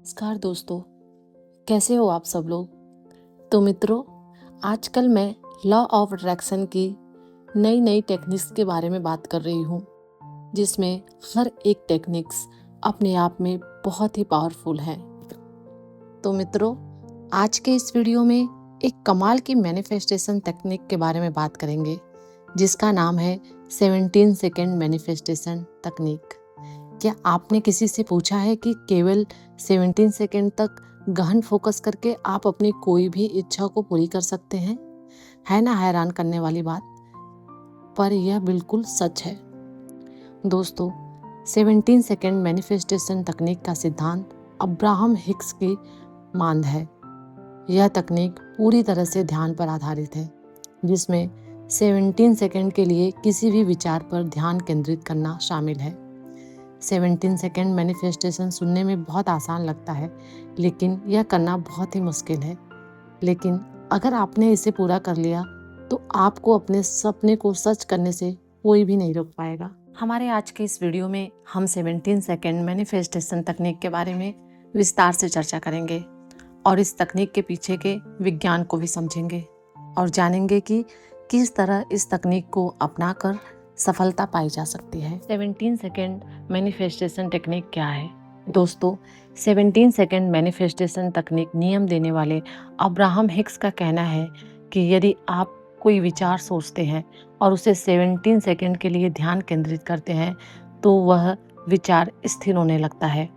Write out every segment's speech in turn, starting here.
नमस्कार दोस्तों, कैसे हो आप सब लोग। तो मित्रों, आजकल मैं लॉ ऑफ अट्रैक्शन की नई नई टेक्निक्स के बारे में बात कर रही हूँ, जिसमें हर एक टेक्निक्स अपने आप में बहुत ही पावरफुल है। तो मित्रों, आज के इस वीडियो में एक कमाल की मैनिफेस्टेशन टेक्निक के बारे में बात करेंगे, जिसका नाम है 17 सेकेंड मैनिफेस्टेशन टेक्निक। क्या आपने किसी से पूछा है कि केवल 17 सेकेंड तक गहन फोकस करके आप अपनी कोई भी इच्छा को पूरी कर सकते हैं? है ना हैरान करने वाली बात, पर यह बिल्कुल सच है। दोस्तों, 17 सेकेंड मैनिफेस्टेशन तकनीक का सिद्धांत अब्राहम हिक्स की मांद है। यह तकनीक पूरी तरह से ध्यान पर आधारित है, जिसमें 17 सेकेंड के लिए किसी भी विचार पर ध्यान केंद्रित करना शामिल है। 17 सेकेंड मैनिफेस्टेशन सुनने में बहुत आसान लगता है, लेकिन यह करना बहुत ही मुश्किल है। लेकिन अगर आपने इसे पूरा कर लिया तो आपको अपने सपने को सच करने से कोई भी नहीं रोक पाएगा। हमारे आज के इस वीडियो में हम 17 सेकेंड मैनिफेस्टेशन तकनीक के बारे में विस्तार से चर्चा करेंगे और इस तकनीक के पीछे के विज्ञान को भी समझेंगे और जानेंगे कि किस तरह इस तकनीक को अपनाकर सफलता पाई जा सकती है। 17 सेकेंड मैनिफेस्टेशन टेक्निक क्या है? दोस्तों, 17 सेकेंड मैनिफेस्टेशन तकनीक नियम देने वाले अब्राहम हिक्स का कहना है कि यदि आप कोई विचार सोचते हैं और उसे 17 सेकेंड के लिए ध्यान केंद्रित करते हैं तो वह विचार स्थिर होने लगता है।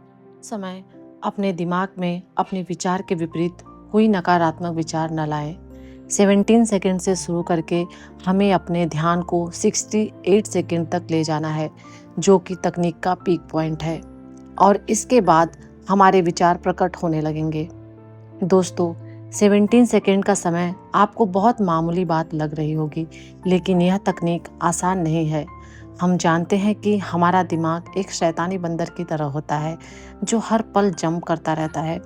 समय अपने दिमाग में अपने विचार के विपरीत कोई नकारात्मक विचार न लाएं। 17 सेकेंड से शुरू करके हमें अपने ध्यान को 68 सेकेंड तक ले जाना है, जो कि तकनीक का पीक पॉइंट है, और इसके बाद हमारे विचार प्रकट होने लगेंगे। दोस्तों, 17 सेकेंड का समय आपको बहुत मामूली बात लग रही होगी, लेकिन यह तकनीक आसान नहीं है। हम जानते हैं कि हमारा दिमाग एक शैतानी बंदर की तरह होता है, जो हर पल जंप करता रहता है।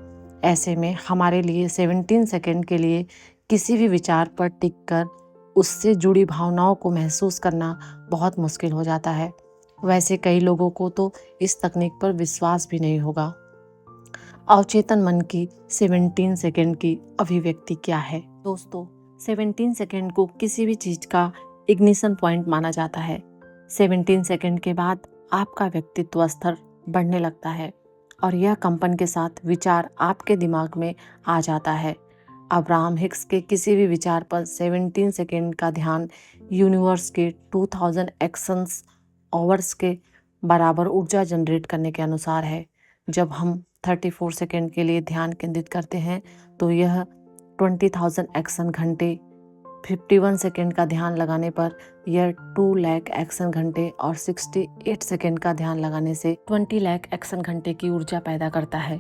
ऐसे में हमारे लिए 17 सेकेंड के लिए किसी भी विचार पर टिक कर उससे जुड़ी भावनाओं को महसूस करना बहुत मुश्किल हो जाता है। वैसे कई लोगों को तो इस तकनीक पर विश्वास भी नहीं होगा। अवचेतन मन की 17 सेकेंड की अभिव्यक्ति क्या है? दोस्तों, 17 सेकेंड को किसी भी चीज का इग्निशन पॉइंट माना जाता है। 17 सेकेंड के बाद आपका व्यक्तित्व स्तर बढ़ने लगता है और यह कंपन के साथ विचार आपके दिमाग में आ जाता है। अब्राहम हिक्स के किसी भी विचार पर 17 सेकेंड का ध्यान यूनिवर्स के 2000 एक्शंस आवर्स के बराबर ऊर्जा जनरेट करने के अनुसार है। जब हम 34 सेकेंड के लिए ध्यान केंद्रित करते हैं तो यह 20,000 एक्शन घंटे, 51 सेकेंड का ध्यान लगाने पर यह 2 लाख एक्शन घंटे और 68 सेकेंड का ध्यान लगाने से 20 लाख एक्शन घंटे की ऊर्जा पैदा करता है।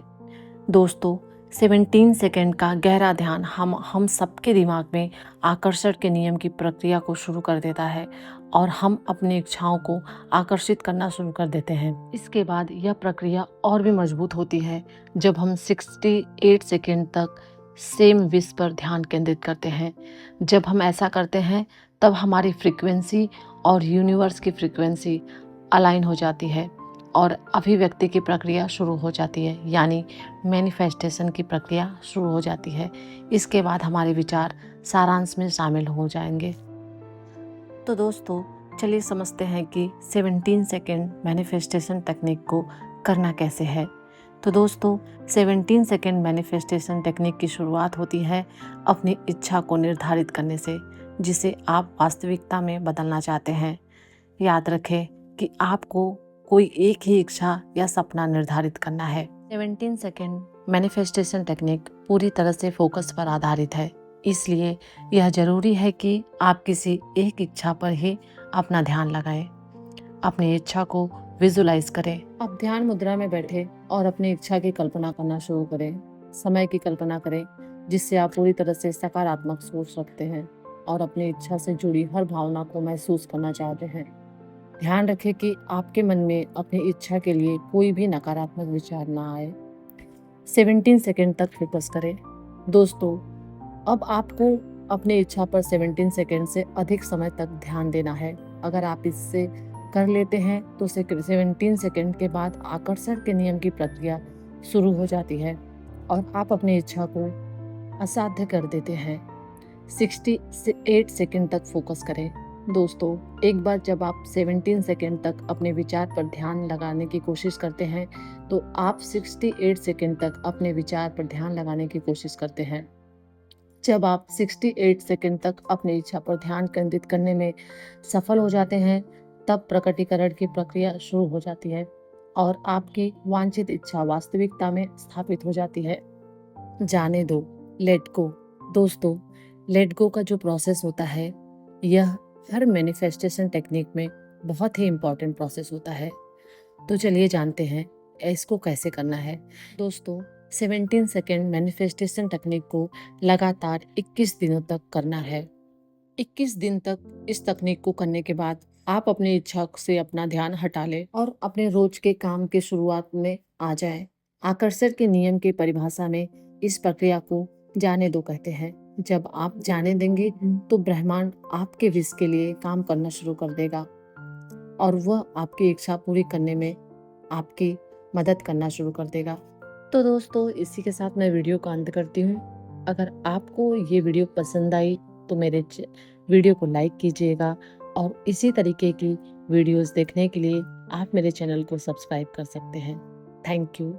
दोस्तों, 17 सेकेंड का गहरा ध्यान हम सबके दिमाग में आकर्षण के नियम की प्रक्रिया को शुरू कर देता है और हम अपनी इच्छाओं को आकर्षित करना शुरू कर देते हैं। इसके बाद यह प्रक्रिया और भी मजबूत होती है जब हम 68 सेकेंड तक सेम विश पर ध्यान केंद्रित करते हैं। जब हम ऐसा करते हैं तब हमारी फ्रीक्वेंसी और यूनिवर्स की फ्रीक्वेंसी अलाइन हो जाती है और अभिव्यक्ति की प्रक्रिया शुरू हो जाती है, यानी मैनिफेस्टेशन की प्रक्रिया शुरू हो जाती है। इसके बाद हमारे विचार सारांश में शामिल हो जाएंगे। तो दोस्तों, चलिए समझते हैं कि 17 सेकेंड मैनिफेस्टेशन टेक्निक को करना कैसे है। तो दोस्तों, 17 सेकेंड मैनिफेस्टेशन टेक्निक की शुरुआत होती है अपनी इच्छा को निर्धारित करने से, जिसे आप वास्तविकता में बदलना चाहते हैं। याद रखें कि आपको कोई एक ही इच्छा या सपना निर्धारित करना है। 17 सेकेंड मैनिफेस्टेशन टेक्निक पूरी तरह से फोकस पर आधारित है, इसलिए यह जरूरी है कि आप किसी एक इच्छा पर ही अपना ध्यान लगाएं। अपनी इच्छा को विजुलाइज करें। अब ध्यान मुद्रा में बैठे और अपनी इच्छा की कल्पना करना शुरू करें। समय की कल्पना करें जिससे आप पूरी तरह से सकारात्मक सोच सकते हैं और अपनी इच्छा से जुड़ी हर भावना को महसूस करना चाहते हैं। ध्यान रखें कि आपके मन में अपनी इच्छा के लिए कोई भी नकारात्मक विचार ना आए। 17 सेकेंड तक फोकस करें। दोस्तों, अब आपको अपनी इच्छा पर 17 सेकेंड से अधिक समय तक ध्यान देना है। अगर आप इससे कर लेते हैं तो 17 सेकेंड के बाद आकर्षण के नियम की प्रक्रिया शुरू हो जाती है और आप अपनी इच्छा को असाध्य कर देते हैं। 68 सेकंड तक फोकस करें। दोस्तों, एक बार जब आप 17 सेकंड तक अपने विचार पर ध्यान लगाने की कोशिश करते हैं, तो आप 68 सेकंड तक अपने विचार पर ध्यान लगाने की कोशिश करते हैं। जब आप 68 सेकंड तक अपनी इच्छा पर ध्यान केंद्रित करने में सफल हो जाते हैं, तब प्रकटीकरण की प्रक्रिया शुरू हो जाती है और आपकी वांछित इच्छा वास्तविकता में स्थापित हो जाती है। जाने दो, लेट गो। दोस्तों, लेट गो का जो प्रोसेस होता है, यह हर मैनिफेस्टेशन टेक्निक में बहुत ही इम्पोर्टेंट प्रोसेस होता है। तो चलिए जानते हैं इसको कैसे करना है। दोस्तों, 17 सेकेंड मैनिफेस्टेशन टेक्निक को लगातार 21 दिनों तक करना है। 21 दिन तक इस तकनीक को करने के बाद आप अपनी इच्छा से अपना ध्यान हटा लें और अपने रोज के काम के शुरुआत में आ जाए। आकर्षण के नियम की परिभाषा में इस प्रक्रिया को जाने दो कहते हैं। जब आप जाने देंगे तो ब्रह्मांड आपके विश के लिए काम करना शुरू कर देगा और वह आपकी इच्छा पूरी करने में आपकी मदद करना शुरू कर देगा। तो दोस्तों, इसी के साथ मैं वीडियो का अंत करती हूँ। अगर आपको ये वीडियो पसंद आई तो मेरे वीडियो को लाइक कीजिएगा और इसी तरीके की वीडियोस देखने के लिए आप मेरे चैनल को सब्सक्राइब कर सकते हैं। Thank you.